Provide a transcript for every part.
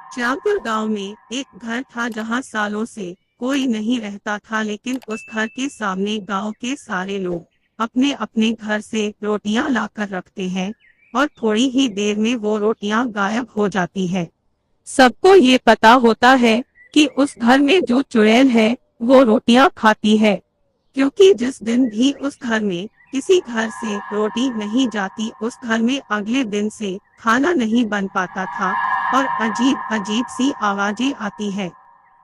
श्यामपुर गांव में एक घर था जहां सालों से कोई नहीं रहता था, लेकिन उस घर के सामने गांव के सारे लोग अपने अपने घर से रोटियां लाकर रखते हैं और थोड़ी ही देर में वो रोटियां गायब हो जाती है। सबको ये पता होता है कि उस घर में जो चुड़ैल है वो रोटियां खाती है, क्योंकि जिस दिन भी उस घर में किसी घर से रोटी नहीं जाती, उस घर में अगले दिन से खाना नहीं बन पाता था और अजीब अजीब सी आवाजें आती है।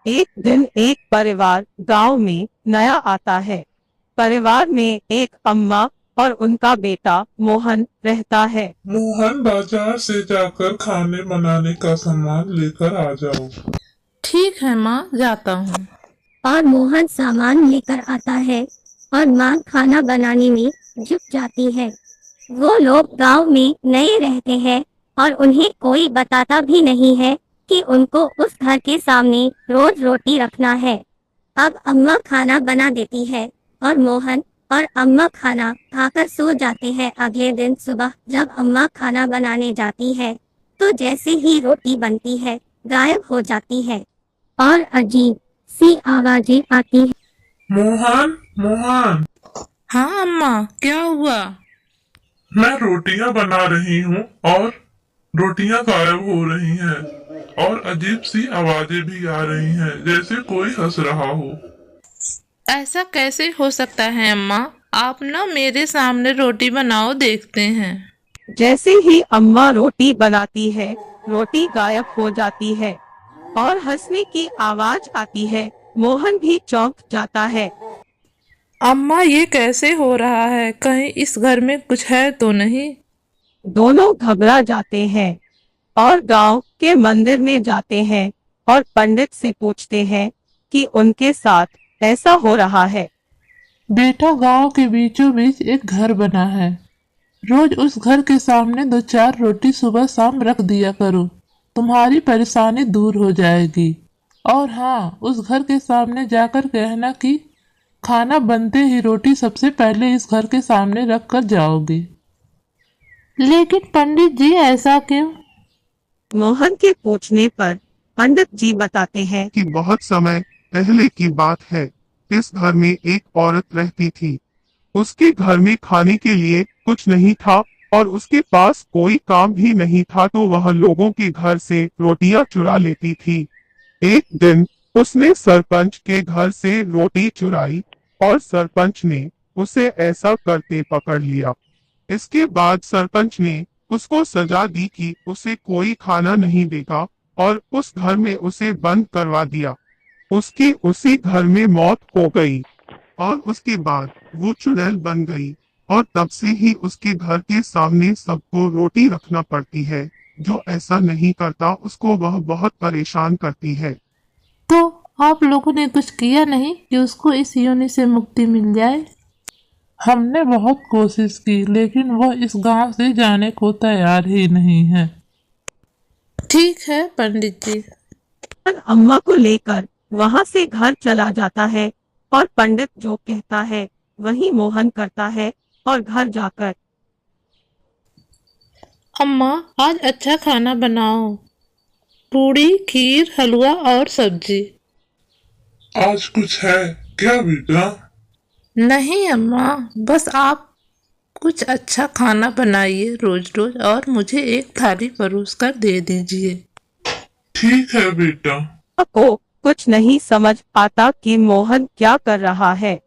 एक दिन एक परिवार गांव में नया आता है। परिवार में एक अम्मा और उनका बेटा मोहन रहता है। मोहन, बाजार से जाकर खाने बनाने का सामान लेकर आ जाओ। ठीक है माँ, जाता हूँ। और मोहन सामान लेकर आता है और माँ खाना बनाने में जुट जाती है। वो लोग गांव में नए रहते हैं और उन्हें कोई बताता भी नहीं है कि उनको उस घर के सामने रोज रोटी रखना है। अब अम्मा खाना बना देती है और मोहन और अम्मा खाना खाकर सो जाते हैं। अगले दिन सुबह जब अम्मा खाना बनाने जाती है तो जैसे ही रोटी बनती है गायब हो जाती है और अजीब सी आवाजें आती हैं। मोहन, मोहन, हाँ अम्मा, क्या हुआ? मैं रोटियां बना रही हूँ और रोटियां गायब हो रही हैं और अजीब सी आवाजें भी आ रही हैं, जैसे कोई हंस रहा हो। ऐसा कैसे हो सकता है अम्मा? आप ना मेरे सामने रोटी बनाओ, देखते हैं। जैसे ही अम्मा रोटी बनाती है, रोटी गायब हो जाती है और हंसने की आवाज आती है। मोहन भी चौंक जाता है। अम्मा, ये कैसे हो रहा है? कहीं इस घर में कुछ है तो नहीं? दोनों घबरा जाते हैं और गांव के मंदिर में जाते हैं और पंडित से पूछते हैं कि उनके साथ ऐसा हो रहा है। बेटा, गांव के बीचों बीच एक घर बना है। रोज उस घर के सामने दो चार रोटी सुबह शाम रख दिया करो, तुम्हारी परेशानी दूर हो जाएगी। और हाँ, उस घर के सामने जाकर कहना कि खाना बनते ही रोटी सबसे पहले इस घर के सामने रख कर जाओगे। लेकिन पंडित जी, ऐसा क्यों? मोहन के पूछने पर पंडित जी बताते हैं कि बहुत समय पहले की बात है। इस घर में एक औरत रहती थी। उसके घर में खाने के लिए कुछ नहीं था और उसके पास कोई काम भी नहीं था, तो वह लोगों के घर से रोटियां चुरा लेती थी। एक दिन उसने सरपंच के घर से रोटी चुराई और सरपंच ने उसे ऐसा करते पकड़ लिया। इसके बाद सरपंच ने उसको सजा दी कि उसे कोई खाना नहीं देगा और उस घर में उसे बंद करवा दिया। उसकी उसी घर में मौत हो गई और उसके बाद वो चुड़ैल बन गई और तब से ही उसके घर के सामने सबको रोटी रखना पड़ती है। जो ऐसा नहीं करता उसको वह बहुत परेशान करती है। तो आप लोगों ने कुछ किया नहीं कि उसको इस योनि से मुक्ति मिल जाए? हमने बहुत कोशिश की, लेकिन वह इस गांव से जाने को तैयार ही नहीं है। ठीक है पंडित जी। अम्मा को लेकर वहां से घर चला जाता है और पंडित जो कहता है वही मोहन करता है और घर जाकर अम्मा, आज अच्छा खाना बनाओ। पूड़ी, खीर, हलवा और सब्जी। आज कुछ है क्या बेटा? नहीं अम्मा, बस आप कुछ अच्छा खाना बनाइए रोज रोज और मुझे एक थाली परोस कर दे दीजिए। ठीक है बेटा। को कुछ नहीं समझ आता कि मोहन क्या कर रहा है।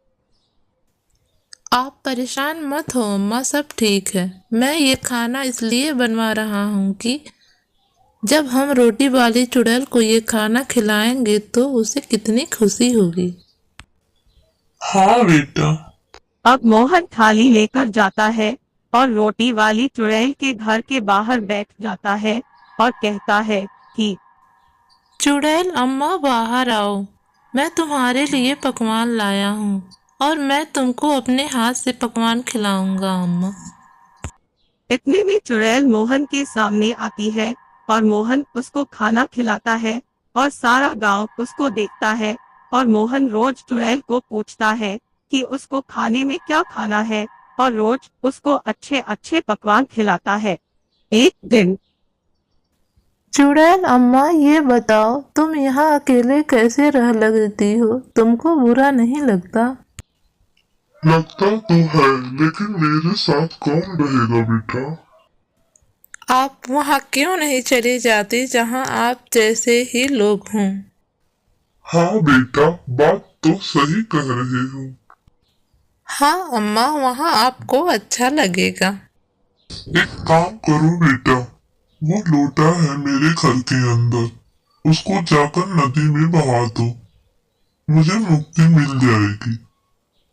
आप परेशान मत हो अम्मा, सब ठीक है। मैं ये खाना इसलिए बनवा रहा हूँ कि जब हम रोटी वाली चुड़ैल को ये खाना खिलाएंगे तो उसे कितनी खुशी होगी। हाँ बेटा। अब मोहन थाली लेकर जाता है और रोटी वाली चुड़ैल के घर के बाहर बैठ जाता है और कहता है कि चुड़ैल अम्मा, बाहर आओ। मैं तुम्हारे लिए पकवान लाया हूँ और मैं तुमको अपने हाथ से पकवान खिलाऊंगा अम्मा। इतने में चुड़ैल मोहन के सामने आती है और मोहन उसको खाना खिलाता है और सारा गांव उसको देखता है और मोहन रोज चुड़ैल को पूछता है कि उसको खाने में क्या खाना है और रोज उसको अच्छे अच्छे पकवान खिलाता है। एक दिन चुड़ैल अम्मा, ये बताओ तुम यहाँ अकेले कैसे रह लगती हो? तुमको बुरा नहीं लगता? लगता तो है, लेकिन मेरे साथ कौन रहेगा बेटा? आप वहाँ क्यों नहीं चली जाती जहाँ आप जैसे ही लोग हों? हाँ बेटा, बात तो सही कह रहे हो। हाँ अम्मा, वहाँ आपको अच्छा लगेगा। एक काम करो बेटा, वो लोटा है मेरे घर के अंदर, उसको जाकर नदी में बहा दो, मुझे मुक्ति मिल जाएगी।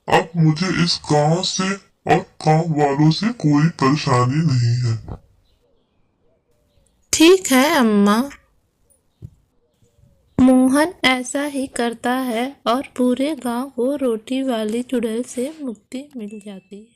अब मुझे इस गांव से और गांव वालों से कोई परेशानी नहीं है। ठीक है अम्मा। मोहन ऐसा ही करता है और पूरे गांव को रोटी वाली चुड़ैल से मुक्ति मिल जाती है।